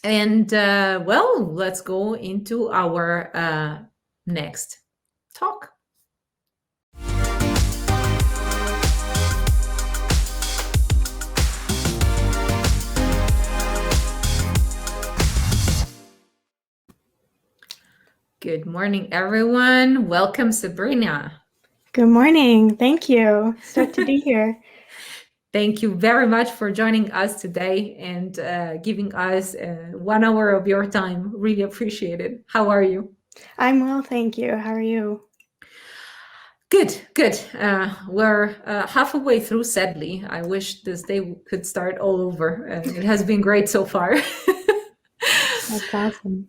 And well, let's go into our next talk. Good morning, everyone. Welcome, Sabrina. Good morning. Thank you. Stoked to be here. Thank you very much for joining us today and giving us 1 hour of your time. Really appreciate it. How are you? I'm well, thank you. How are you? Good, good. We're halfway through, sadly. I wish this day could start all over. It has been great so far. That's awesome.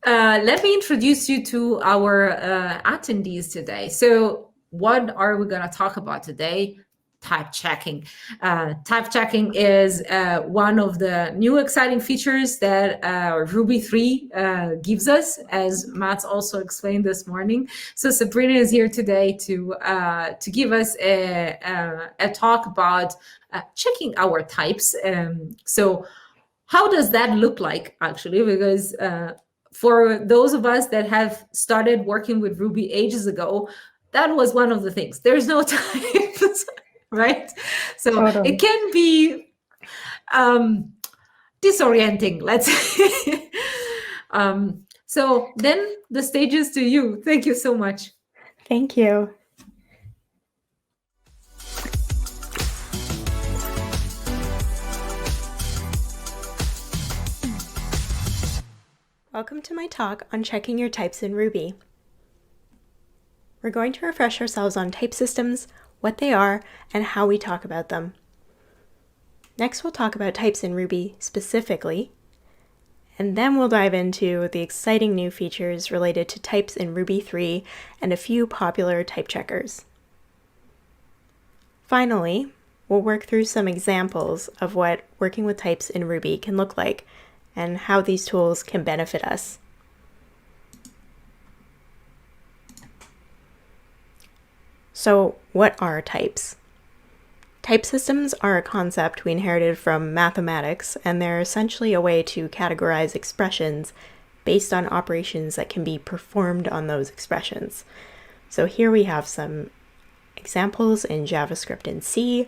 Let me introduce you to our attendees today. So, what are we going to talk about today? Type checking. Type checking is one of the new exciting features that Ruby 3 gives us, as Matt also explained this morning. So Sabrina is here today to give us a talk about checking our types. So how does that look like, actually? Because for those of us that have started working with Ruby ages ago, that was one of the things. There's no types, right? So Totally. it can be disorienting, let's say. So then the stage is to you. Thank you so much. Thank you. Welcome to my talk on checking your types in Ruby. We're going to refresh ourselves on type systems, what they are, and how we talk about them. Next, we'll talk about types in Ruby specifically, and then we'll dive into the exciting new features related to types in Ruby 3 and a few popular type checkers. Finally, we'll work through some examples of what working with types in Ruby can look like and how these tools can benefit us. So, what are types? Type systems are a concept we inherited from mathematics, and they're essentially a way to categorize expressions based on operations that can be performed on those expressions. So here we have some examples in JavaScript and C.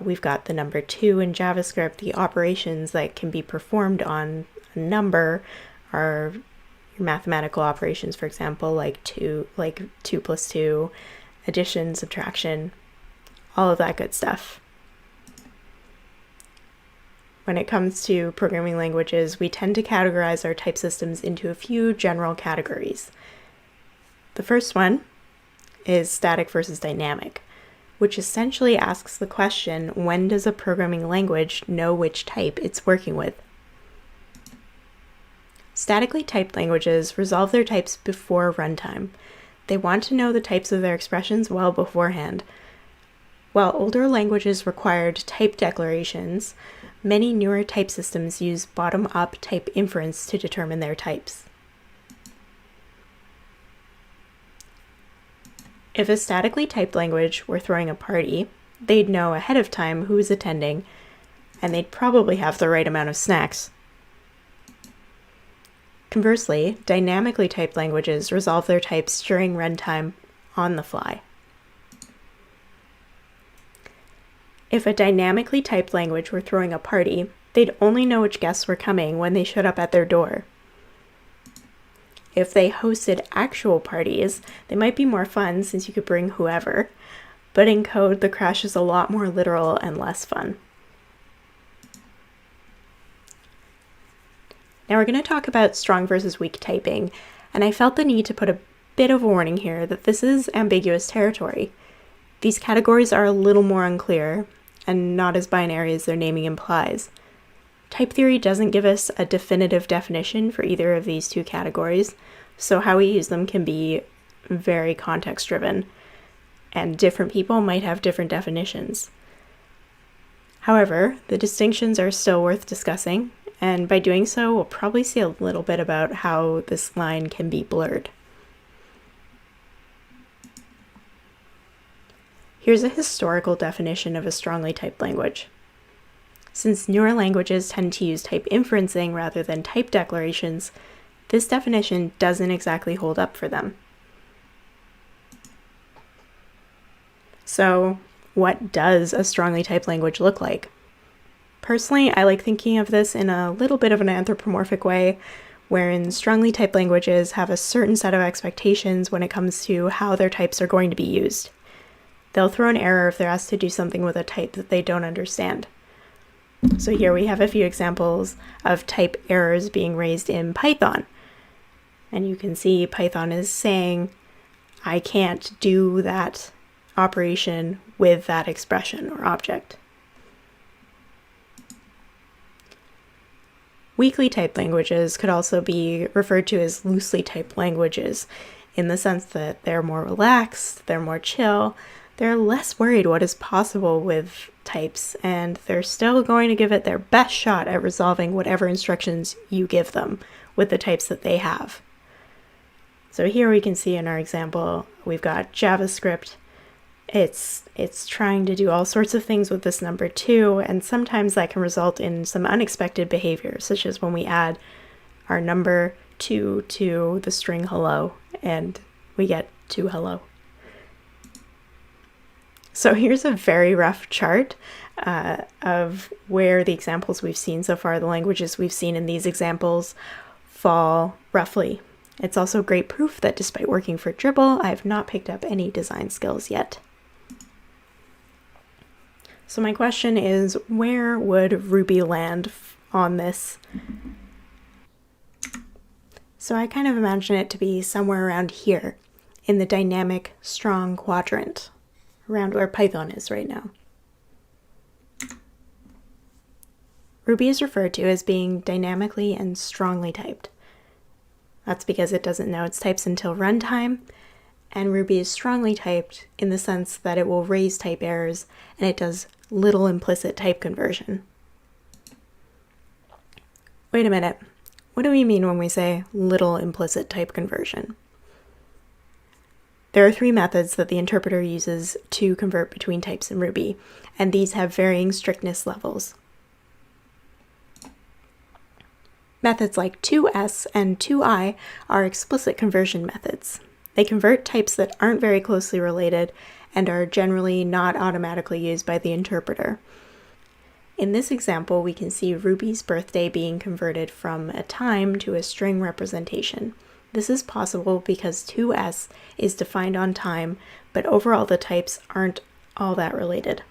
We've got the number 2 in JavaScript. The operations that can be performed on a number are your mathematical operations, for example, like 2 plus 2, addition, subtraction, all of that good stuff. When it comes to programming languages, we tend to categorize our type systems into a few general categories. The first one is static versus dynamic, which essentially asks the question, when does a programming language know which type it's working with? Statically typed languages resolve their types before runtime. They want to know the types of their expressions well beforehand. While older languages required type declarations, many newer type systems use bottom-up type inference to determine their types. If a statically typed language were throwing a party, they'd know ahead of time who's attending, and they'd probably have the right amount of snacks. Conversely, dynamically typed languages resolve their types during runtime on the fly. If a dynamically typed language were throwing a party, they'd only know which guests were coming when they showed up at their door. If they hosted actual parties, they might be more fun since you could bring whoever, but in code, the crash is a lot more literal and less fun. Now we're going to talk about strong versus weak typing, and I felt the need to put a bit of a warning here that this is ambiguous territory. These categories are a little more unclear, and not as binary as their naming implies. Type theory doesn't give us a definitive definition for either of these two categories, so how we use them can be very context-driven, and different people might have different definitions. However, the distinctions are still worth discussing, and by doing so, we'll probably see a little bit about how this line can be blurred. Here's a historical definition of a strongly typed language. Since newer languages tend to use type inferencing rather than type declarations, this definition doesn't exactly hold up for them. So, what does a strongly typed language look like? Personally, I like thinking of this in a little bit of an anthropomorphic way, wherein strongly typed languages have a certain set of expectations when it comes to how their types are going to be used. They'll throw an error if they're asked to do something with a type that they don't understand. So here we have a few examples of type errors being raised in Python. And you can see Python is saying, I can't do that operation with that expression or object. Weakly typed languages could also be referred to as loosely typed languages, in the sense that they're more relaxed, they're more chill, they're less worried what is possible with types, and they're still going to give it their best shot at resolving whatever instructions you give them with the types that they have. So here we can see in our example, we've got JavaScript. It's trying to do all sorts of things with this number 2, and sometimes that can result in some unexpected behavior, such as when we add our number 2 to the string hello, and we get 2 hello. So here's a very rough chart of where the examples we've seen so far, the languages we've seen in these examples, fall roughly. It's also great proof that despite working for Dribbble, I have not picked up any design skills yet. So my question is, where would Ruby land on this? So I kind of imagine it to be somewhere around here, in the dynamic strong quadrant, around where Python is right now. Ruby is referred to as being dynamically and strongly typed. That's because it doesn't know its types until runtime, and Ruby is strongly typed in the sense that it will raise type errors, and it does little implicit type conversion. Wait a minute, what do we mean when we say little implicit type conversion? There are 3 methods that the interpreter uses to convert between types in Ruby, and these have varying strictness levels. Methods like toS and toi are explicit conversion methods. They convert types that aren't very closely related and are generally not automatically used by the interpreter. In this example, we can see Ruby's birthday being converted from a time to a string representation. This is possible because toS is defined on time, but overall the types aren't all that related.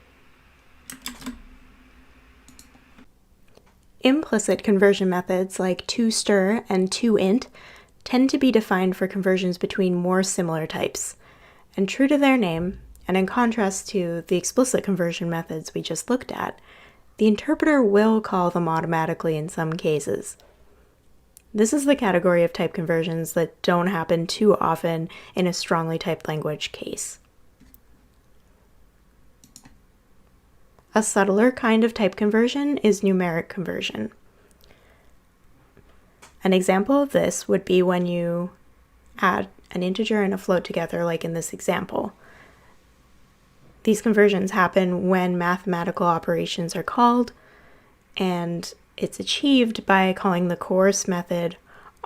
Implicit conversion methods like toStir and toInt tend to be defined for conversions between more similar types. And true to their name, and in contrast to the explicit conversion methods we just looked at, the interpreter will call them automatically in some cases. This is the category of type conversions that don't happen too often in a strongly typed language case. A subtler kind of type conversion is numeric conversion. An example of this would be when you add an integer and a float together, like in this example. These conversions happen when mathematical operations are called, and it's achieved by calling the coerce method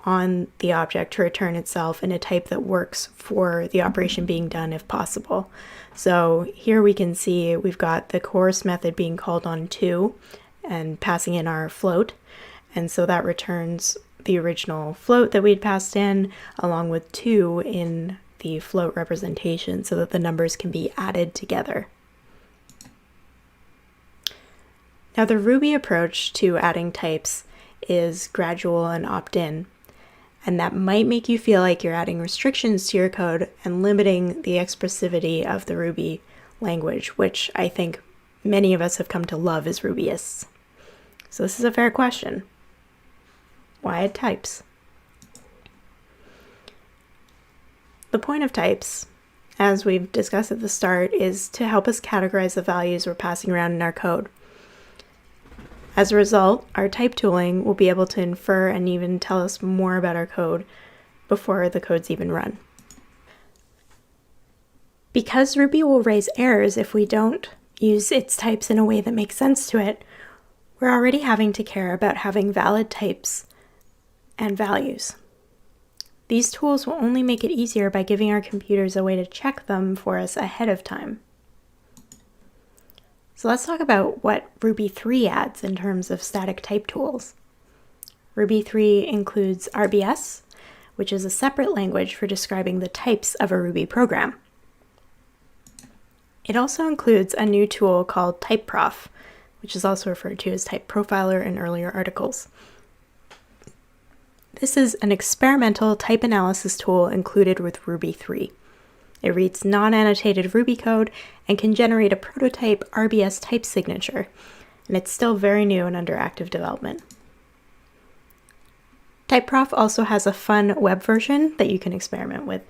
on the object to return itself in a type that works for the operation being done if possible. So here we can see we've got the coerce method being called on 2 and passing in our float, and so that returns the original float that we'd passed in along with 2 in the float representation so that the numbers can be added together. Now the Ruby approach to adding types is gradual and opt-in, and that might make you feel like you're adding restrictions to your code and limiting the expressivity of the Ruby language, which I think many of us have come to love as Rubyists. So this is a fair question. Why add types? The point of types, as we've discussed at the start, is to help us categorize the values we're passing around in our code. As a result, our type tooling will be able to infer and even tell us more about our code before the code's even run. Because Ruby will raise errors if we don't use its types in a way that makes sense to it, We're already having to care about having valid types and values. These tools will only make it easier by giving our computers a way to check them for us ahead of time. So let's talk about what Ruby 3 adds in terms of static type tools. Ruby 3 includes RBS, which is a separate language for describing the types of a Ruby program. It also includes a new tool called TypeProf, which is also referred to as Type Profiler in earlier articles. This is an experimental type analysis tool included with Ruby 3. It reads non-annotated Ruby code and can generate a prototype RBS type signature, and it's still very new and under active development. TypeProf also has a fun web version that you can experiment with.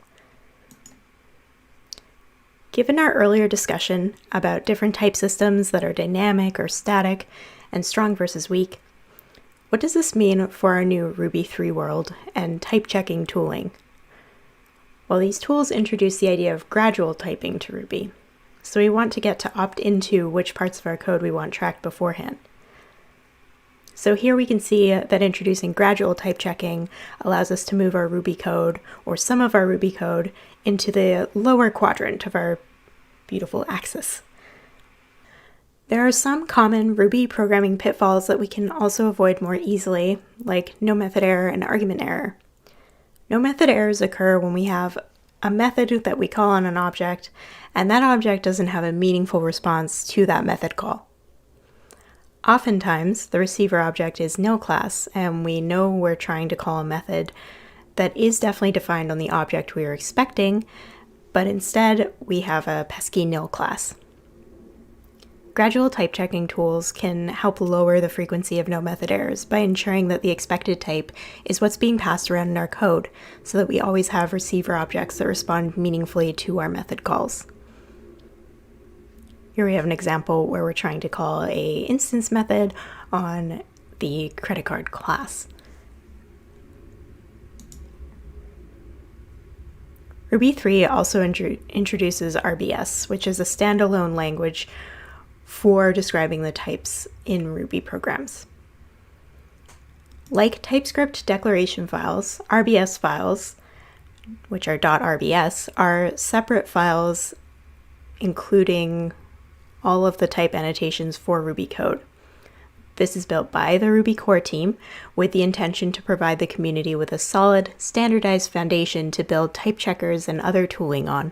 Given our earlier discussion about different type systems that are dynamic or static and strong versus weak, what does this mean for our new Ruby 3 world and type checking tooling? Well, these tools introduce the idea of gradual typing to Ruby, so we want to get to opt into which parts of our code we want tracked beforehand. So here we can see that introducing gradual type checking allows us to move our Ruby code, or some of our Ruby code, into the lower quadrant of our beautiful axis. There are some common Ruby programming pitfalls that we can also avoid more easily, like NoMethodError and argument error. No-method errors occur when we have a method that we call on an object, and that object doesn't have a meaningful response to that method call. Oftentimes, the receiver object is nil class, and we know we're trying to call a method that is definitely defined on the object we are expecting, but instead we have a pesky nil class. Gradual type checking tools can help lower the frequency of no-method errors by ensuring that the expected type is what's being passed around in our code, so that we always have receiver objects that respond meaningfully to our method calls. Here we have an example where we're trying to call an instance method on the credit card class. Ruby 3 also introduces RBS, which is a standalone language for describing the types in Ruby programs. Like TypeScript declaration files, RBS files, which are .rbs, are separate files including all of the type annotations for Ruby code. This is built by the Ruby core team with the intention to provide the community with a solid, standardized foundation to build type checkers and other tooling on.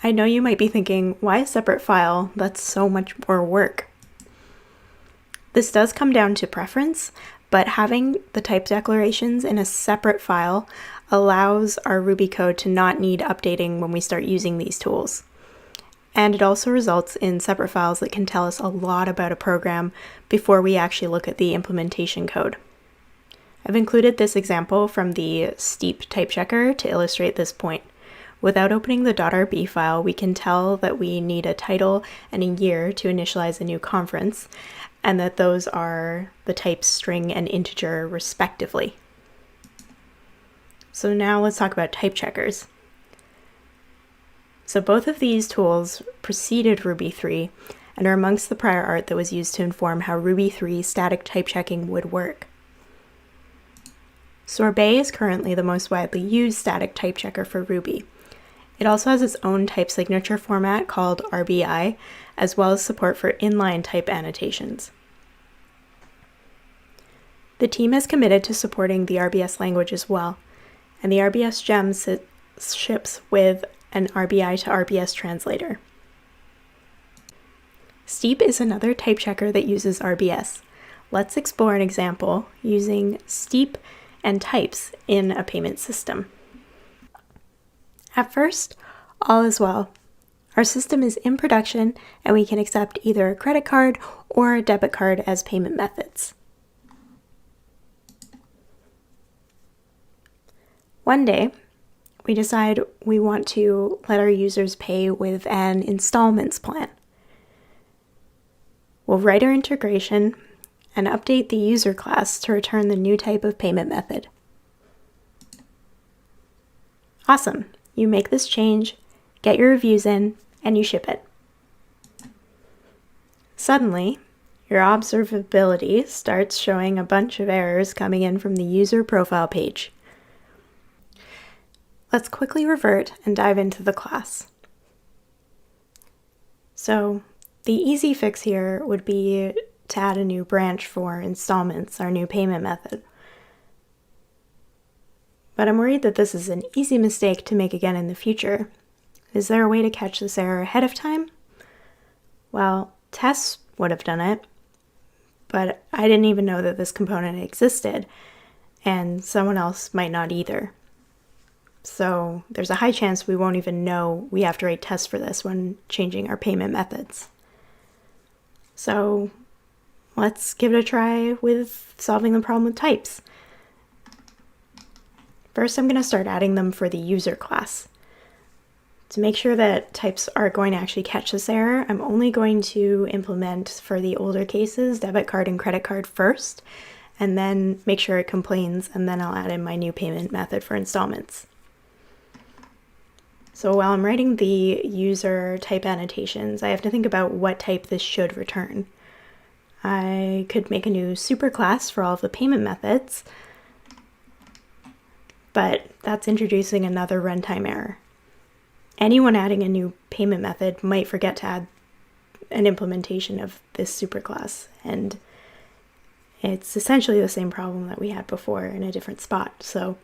I know you might be thinking, why a separate file? That's so much more work. This does come down to preference, but having the type declarations in a separate file allows our Ruby code to not need updating when we start using these tools. And it also results in separate files that can tell us a lot about a program before we actually look at the implementation code. I've included this example from the Steep type checker to illustrate this point. Without opening the .rb file, we can tell that we need a title and a year to initialize a new conference, and that those are the types string and integer respectively. So now let's talk about type checkers. So both of these tools preceded Ruby 3 and are amongst the prior art that was used to inform how Ruby 3 static type checking would work. Sorbet is currently the most widely used static type checker for Ruby. It also has its own type signature format called RBI, as well as support for inline type annotations. The team is committed to supporting the RBS language as well, and the RBS gem ships with an RBI to RBS translator. Steep is another type checker that uses RBS. Let's explore an example using Steep and types in a payment system. At first, all is well. Our system is in production and we can accept either a credit card or a debit card as payment methods. One day, we decide we want to let our users pay with an installments plan. We'll write our integration and update the user class to return the new type of payment method. Awesome. You make this change, get your reviews in, and you ship it. Suddenly, your observability starts showing a bunch of errors coming in from the user profile page. Let's quickly revert and dive into the class. So the easy fix here would be to add a new branch for installments, our new payment method. But I'm worried that this is an easy mistake to make again in the future. Is there a way to catch this error ahead of time? Well, tests would have done it, but I didn't even know that this component existed, and someone else might not either. So there's a high chance we won't even know we have to write tests for this when changing our payment methods. So let's give it a try with solving the problem with types. First, I'm going to start adding them for the user class. To make sure that types are going to actually catch this error, I'm only going to implement for the older cases debit card and credit card first, and then make sure it complains, and then I'll add in my new payment method for installments. So while I'm writing the user type annotations, I have to think about what type this should return. I could make a new superclass for all of the payment methods, but that's introducing another runtime error. Anyone adding a new payment method might forget to add an implementation of this superclass, and it's essentially the same problem that we had before in a different spot. So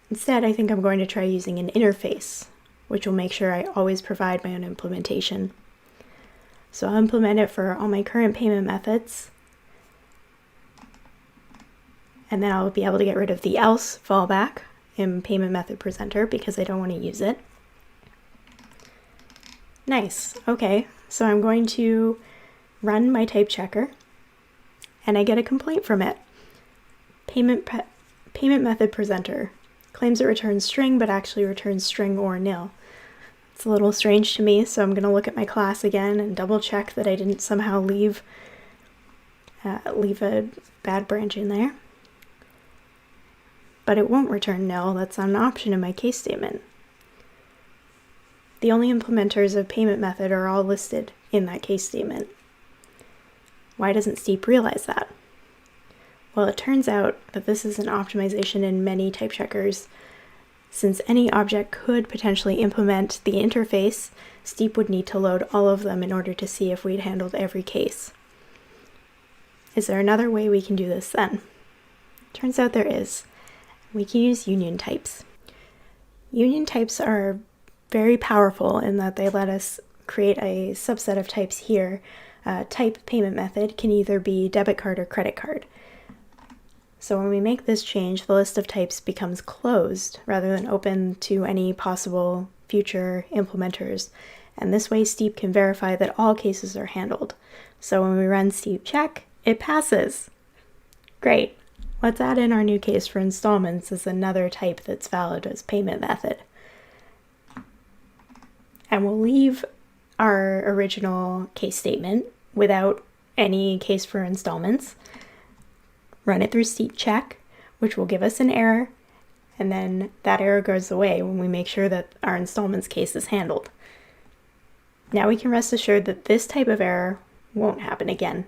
instead, I think I'm going to try using an interface, which will make sure I always provide my own implementation. So I'll implement it for all my current payment methods, and then I'll be able to get rid of the else fallback in payment method presenter because I don't want to use it. Nice. Okay, so I'm going to run my type checker, and I get a complaint from it. Payment method presenter claims it returns string, but actually returns string or nil. It's a little strange to me, so I'm going to look at my class again and double check that I didn't somehow leave a bad branch in there. But it won't return nil. That's not an option in my case statement. The only implementers of payment method are all listed in that case statement. Why doesn't Steep realize that? Well, it turns out that this is an optimization in many type checkers. Since any object could potentially implement the interface, Steep would need to load all of them in order to see if we'd handled every case. Is there another way we can do this then? Turns out there is. We can use union types. Union types are very powerful in that they let us create a subset of types here. Type payment method can either be debit card or credit card. So when we make this change, the list of types becomes closed rather than open to any possible future implementers. And this way Steep can verify that all cases are handled. So when we run Steep check, it passes. Great. Let's add in our new case for installments as another type that's valid as payment method. And we'll leave our original case statement without any case for installments. Run it through Steep check, which will give us an error, and then that error goes away when we make sure that our installments case is handled. Now we can rest assured that this type of error won't happen again.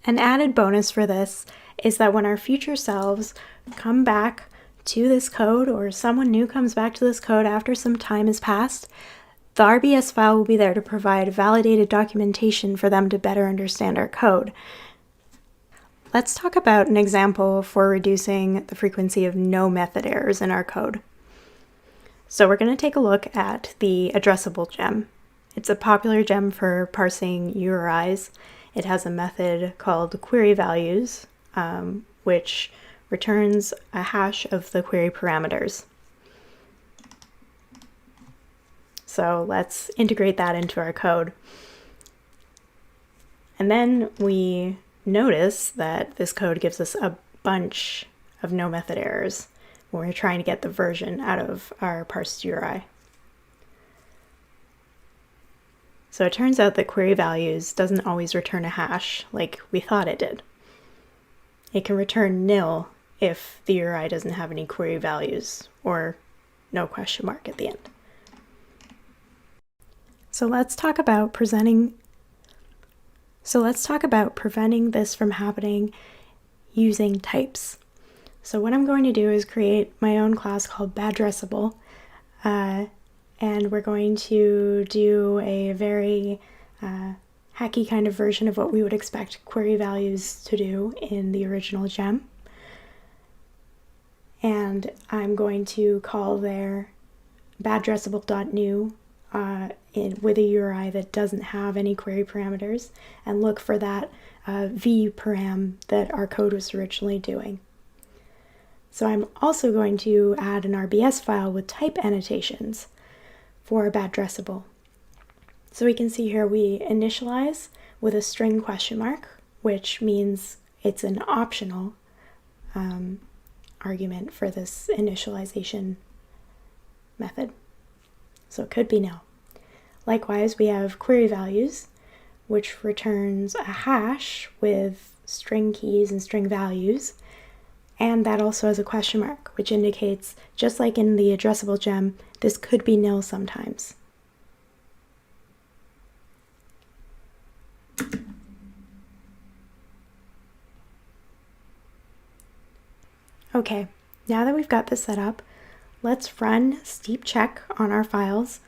An added bonus for this is that when our future selves come back to this code, or someone new comes back to this code after some time has passed, the RBS file will be there to provide validated documentation for them to better understand our code. Let's talk about an example for reducing the frequency of no method errors in our code. So we're going to take a look at the addressable gem. It's a popular gem for parsing URIs. It has a method called query values, which returns a hash of the query parameters. So let's integrate that into our code. And then we notice that this code gives us a bunch of no method errors when we're trying to get the version out of our parsed URI. So it turns out that query values doesn't always return a hash like we thought it did. It can return nil if the URI doesn't have any query values, or no question mark at the end. So let's talk about presenting So let's talk about preventing this from happening using types. So what I'm going to do is create my own class called badDressable, and we're going to do a very hacky kind of version of what we would expect query values to do in the original gem. And I'm going to call their badDressable.new with a URI that doesn't have any query parameters, and look for that v param that our code was originally doing. So I'm also going to add an RBS file with type annotations for badDressable. So we can see here we initialize with a string question mark, which means it's an optional argument for this initialization method. So it could be nil. Likewise, we have query values, which returns a hash with string keys and string values, and that also has a question mark, which indicates, just like in the addressable gem, this could be nil sometimes. Okay, now that we've got this set up, let's run steep check on our files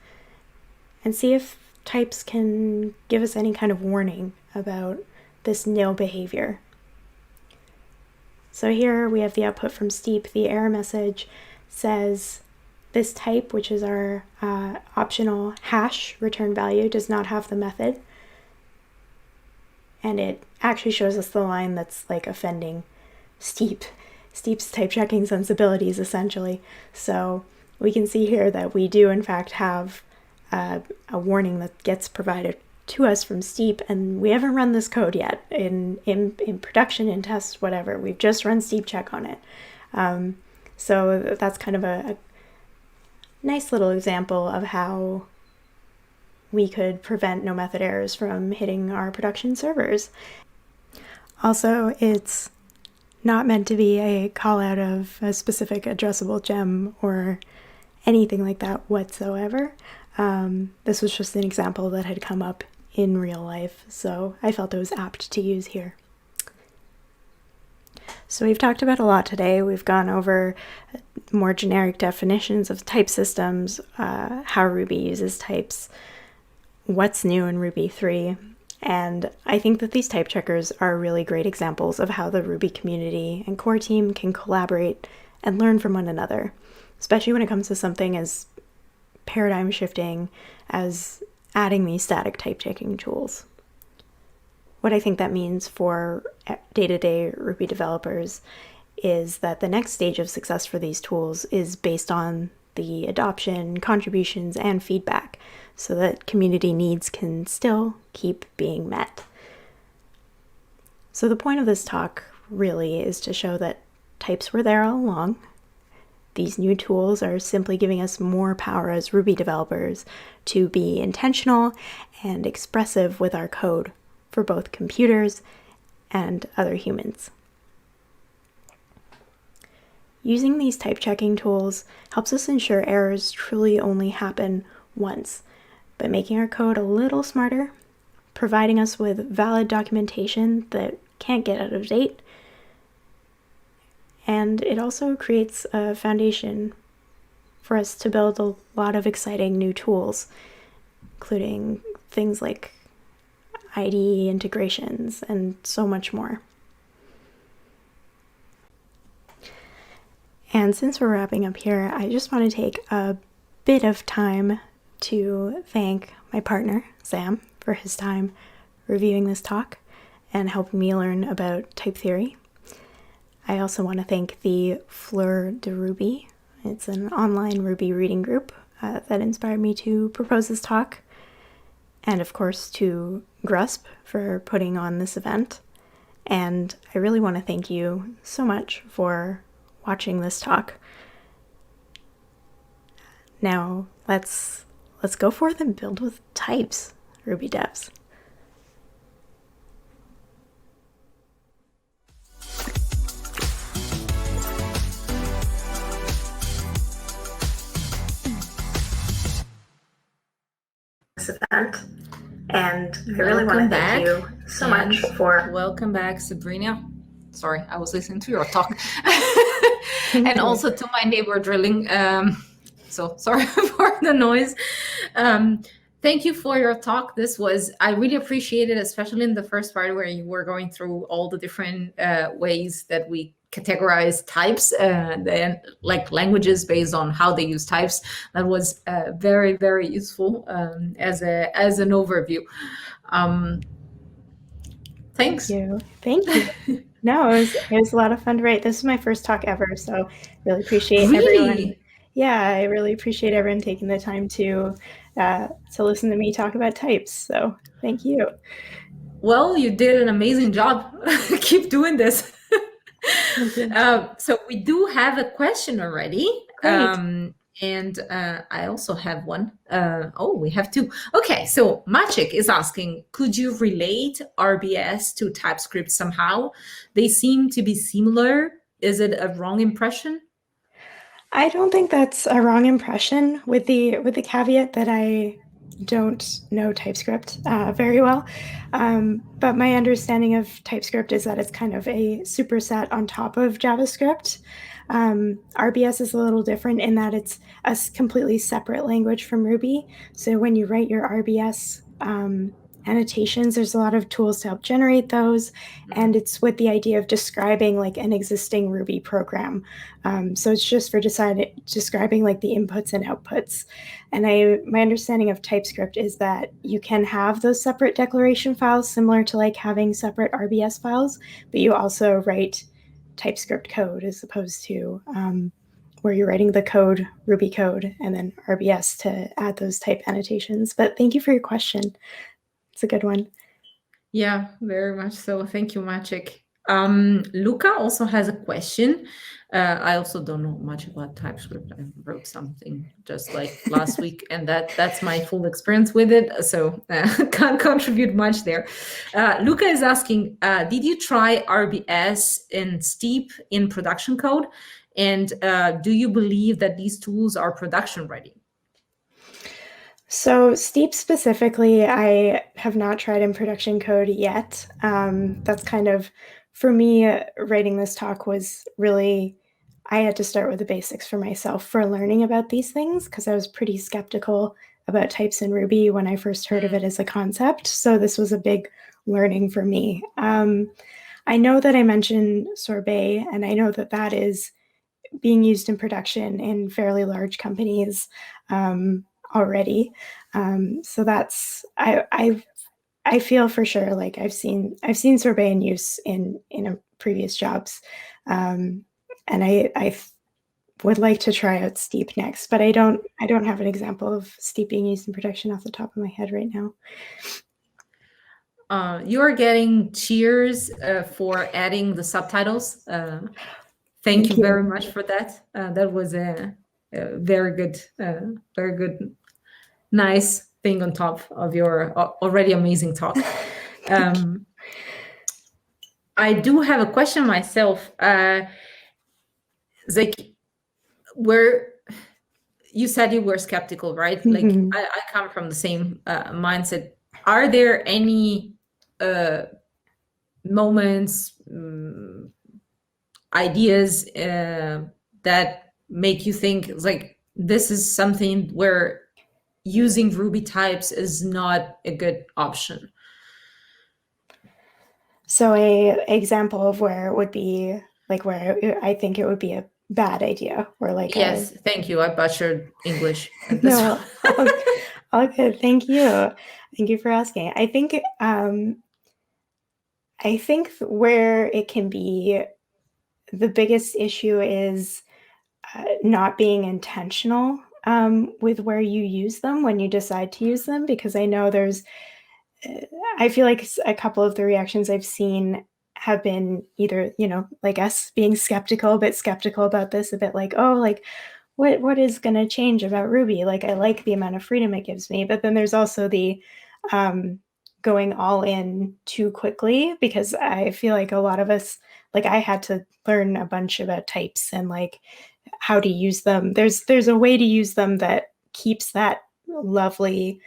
and see if types can give us any kind of warning about this nil behavior. So here we have the output from steep. The error message says this type, which is our optional hash return value, does not have the method. And it actually shows us the line that's like offending Steep's type checking sensibilities, essentially. So we can see here that we do in fact have a warning that gets provided to us from Steep, and we haven't run this code yet in production, in tests, whatever. We've just run steep check on it. So that's kind of a nice little example of how we could prevent no method errors from hitting our production servers. Also, it's not meant to be a call out of a specific addressable gem or anything like that whatsoever. This was just an example that had come up in real life, so I felt it was apt to use here. So we've talked about a lot today. We've gone over more generic definitions of type systems, how Ruby uses types, what's new in Ruby 3, and I think that these type checkers are really great examples of how the Ruby community and core team can collaborate and learn from one another, especially when it comes to something as paradigm shifting as adding these static type checking tools. What I think that means for day-to-day Ruby developers is that the next stage of success for these tools is based on the adoption, contributions, and feedback, so that community needs can still keep being met. So the point of this talk really is to show that types were there all along. These new tools are simply giving us more power as Ruby developers to be intentional and expressive with our code for both computers and other humans. Using these type checking tools helps us ensure errors truly only happen once, by making our code a little smarter, providing us with valid documentation that can't get out of date, and it also creates a foundation for us to build a lot of exciting new tools, including things like IDE integrations and so much more. And since we're wrapping up here, I just want to take a bit of time to thank my partner, Sam, for his time reviewing this talk and helping me learn about type theory. I also want to thank the Fleur de Ruby. It's an online Ruby reading group that inspired me to propose this talk. And of course to GrUSP for putting on this event. And I really want to thank you so much for watching this talk. Now let's go forth and build with types, Ruby devs. Event. And I really want to thank you so much for... Welcome back, Sabrina. Sorry, I was listening to your talk. And also to my neighbor drilling. So sorry for the noise. Thank you for your talk. I really appreciate it, especially in the first part where you were going through all the different ways that we categorize types, and like languages based on how they use types. That was very, very useful as an overview. Thanks. Thank you. No, it was a lot of fun to write. This is my first talk ever, so really appreciate everyone. Yeah, I really appreciate everyone taking the time to listen to me talk about types. So thank you. Well, you did an amazing job. Keep doing this. So we do have a question already. Great. And I also have one. We have two. Okay, so Maciek is asking, could you relate RBS to TypeScript somehow? They seem to be similar. Is it a wrong impression? I don't think that's a wrong impression, with the caveat that I don't know TypeScript very well. But my understanding of TypeScript is that it's kind of a superset on top of JavaScript. RBS is a little different in that it's a completely separate language from Ruby. So when you write your RBS annotations, there's a lot of tools to help generate those, and it's with the idea of describing like an existing Ruby program. So it's just for describing like the inputs and outputs. And my understanding of TypeScript is that you can have those separate declaration files, similar to like having separate RBS files, but you also write TypeScript code as opposed to where you're writing the code, Ruby code, and then RBS to add those type annotations. But thank you for your question. It's a good one. Yeah, very much so. Thank you, Maciek. Luca also has a question. I also don't know much about TypeScript. I wrote something just like last week, and that's my full experience with it. So can't contribute much there. Luca is asking, did you try RBS and Steep in production code? And do you believe that these tools are production ready? So Steep specifically, I have not tried in production code yet. That's kind of, for me, writing this talk was really, I had to start with the basics for myself for learning about these things, because I was pretty skeptical about types in Ruby when I first heard of it as a concept. So this was a big learning for me. I know that I mentioned sorbet, and I know that that is being used in production in fairly large companies already. So that's, I feel for sure like I've seen sorbet in use in previous jobs, and I would like to try out Steep next, but I don't have an example of Steep being used in production off the top of my head right now. You're getting cheers for adding the subtitles. Thank you very much for that. That was a very good, nice thing on top of your already amazing talk. I do have a question myself. Like, you said you were skeptical, right? Mm-hmm. Like I come from the same mindset. Are there any moments, ideas that make you think like this is something where using Ruby types is not a good option? So a example of where it would be like where I think it would be a bad idea, or like yes, thank you. I butchered English. No, all good. Thank you for asking. I think where it can be the biggest issue is not being intentional with where you use them when you decide to use them, because I know I feel like a couple of the reactions I've seen have been either, like us being skeptical about this, a bit like, oh, like what is going to change about Ruby? Like, I like the amount of freedom it gives me, but then there's also the going all in too quickly, because I feel like a lot of us, like I had to learn a bunch about types and like how to use them. There's a way to use them that keeps that lovely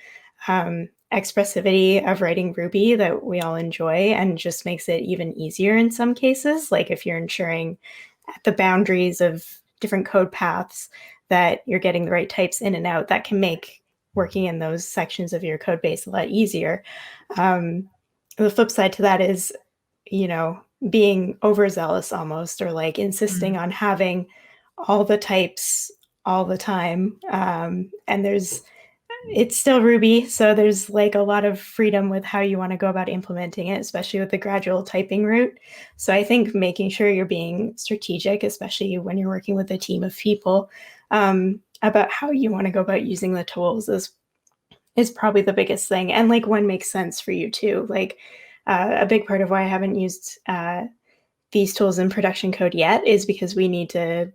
expressivity of writing Ruby that we all enjoy and just makes it even easier in some cases. Like if you're ensuring at the boundaries of different code paths that you're getting the right types in and out, that can make working in those sections of your code base a lot easier. The flip side to that is, being overzealous almost, or like insisting on having all the types all the time. And it's still Ruby, so there's like a lot of freedom with how you want to go about implementing it, especially with the gradual typing route. So I think making sure you're being strategic, especially when you're working with a team of people, about how you want to go about using the tools is probably the biggest thing. And like when makes sense for you too. Like a big part of why I haven't used these tools in production code yet is because we need to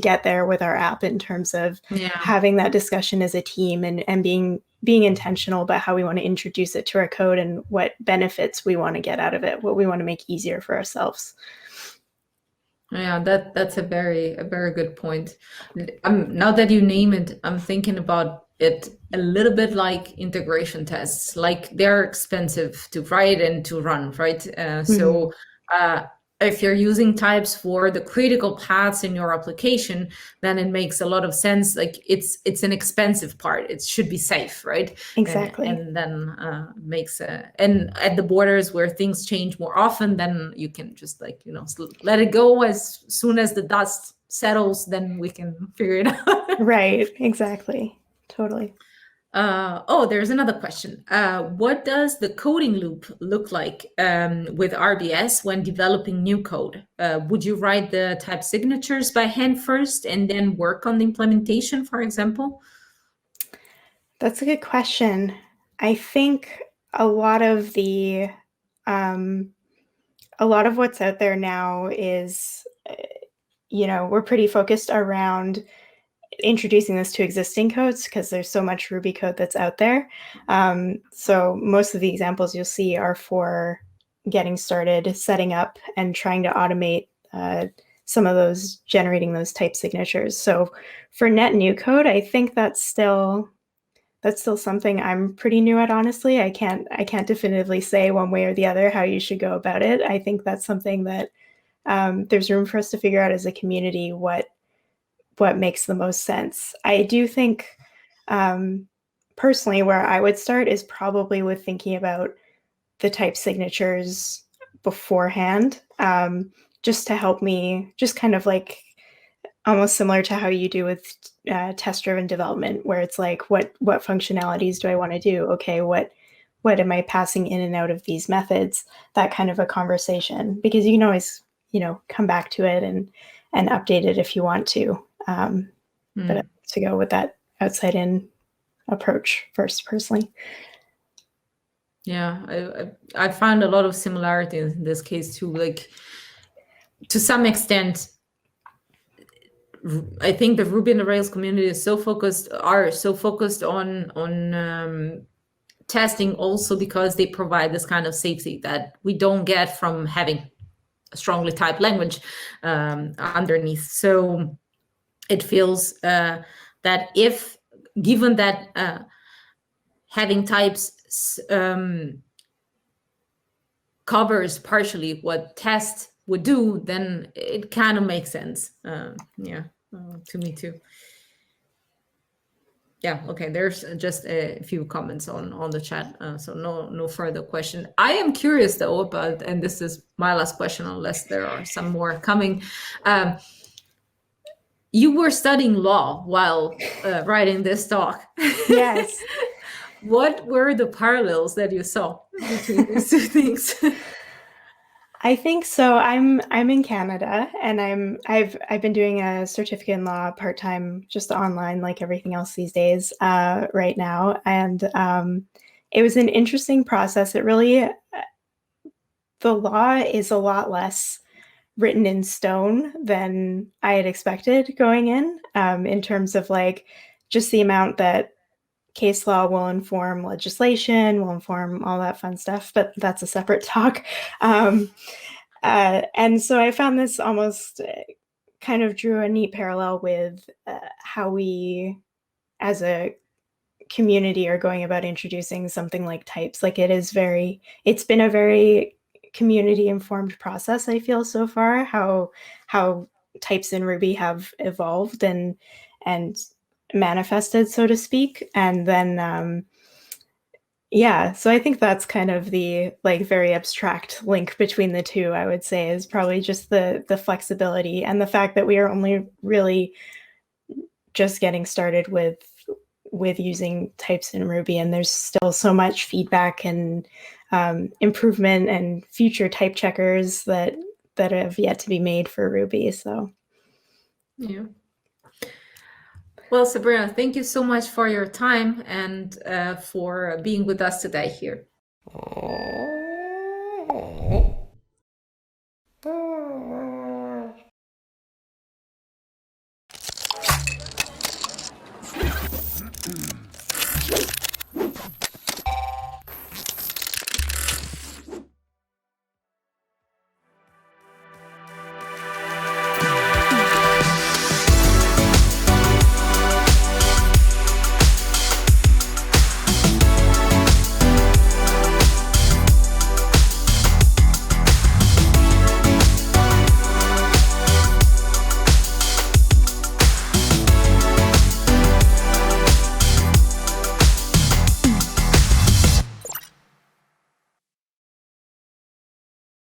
get there with our app in terms of having that discussion as a team and being intentional about how we want to introduce it to our code and what benefits we want to get out of it, what we want to make easier for ourselves. Yeah, that's a very good point. Now that you name it, I'm thinking about it a little bit like integration tests. Like they're expensive to write and to run, right? So if you're using types for the critical paths in your application, then it makes a lot of sense. Like it's an expensive part. It should be safe, right? Exactly. And then makes and at the borders where things change more often, then you can just like let it go. As soon as the dust settles, then we can figure it out. Right. Exactly. Totally. There's another question. What does the coding loop look like with RBS when developing new code? Would you write the type signatures by hand first and then work on the implementation, for example? That's a good question. I think a lot of what's out there now is, we're pretty focused around introducing this to existing codes because there's so much Ruby code that's out there. So most of the examples you'll see are for getting started, setting up, and trying to automate some of those, generating those type signatures. So for net new code, I think that's still something I'm pretty new at, honestly. I can't definitively say one way or the other how you should go about it. I think that's something that there's room for us to figure out as a community what makes the most sense. I do think personally where I would start is probably with thinking about the type signatures beforehand, just to help me, just kind of like almost similar to how you do with test-driven development, where it's like, what functionalities do I want to do? Okay, what am I passing in and out of these methods? That kind of a conversation, because you can always, come back to it and update it if you want to. But to go with that outside-in approach first, personally. Yeah, I found a lot of similarities in this case too. Like to some extent, I think the Ruby on the Rails community is so focused on testing, also because they provide this kind of safety that we don't get from having a strongly typed language underneath. So it feels that if given that having types covers partially what test would do, then it kind of makes sense. To me too. Yeah, okay, there's just a few comments on the chat, so no further question. I am curious though about, and this is my last question unless there are some more coming. You were studying law while writing this talk. Yes. What were the parallels that you saw between these two things? I think so. I'm in Canada, and I've been doing a certificate in law part-time, just online, like everything else these days, right now. And it was an interesting process. It really, the law is a lot less written in stone than I had expected going in terms of like just the amount that case law will inform legislation, will inform all that fun stuff, but that's a separate talk. And so I found this almost kind of drew a neat parallel with how we, as a community are going about introducing something like types. Like it's been a very community informed process, I feel, so far, how types in Ruby have evolved and manifested, so to speak. And then yeah, so I think that's kind of the like very abstract link between the two, I would say, is probably just the flexibility and the fact that we are only really just getting started with using types in Ruby, and there's still so much feedback and improvement and future type checkers that have yet to be made for Ruby. So yeah. Well, Sabrina, thank you so much for your time and for being with us today here.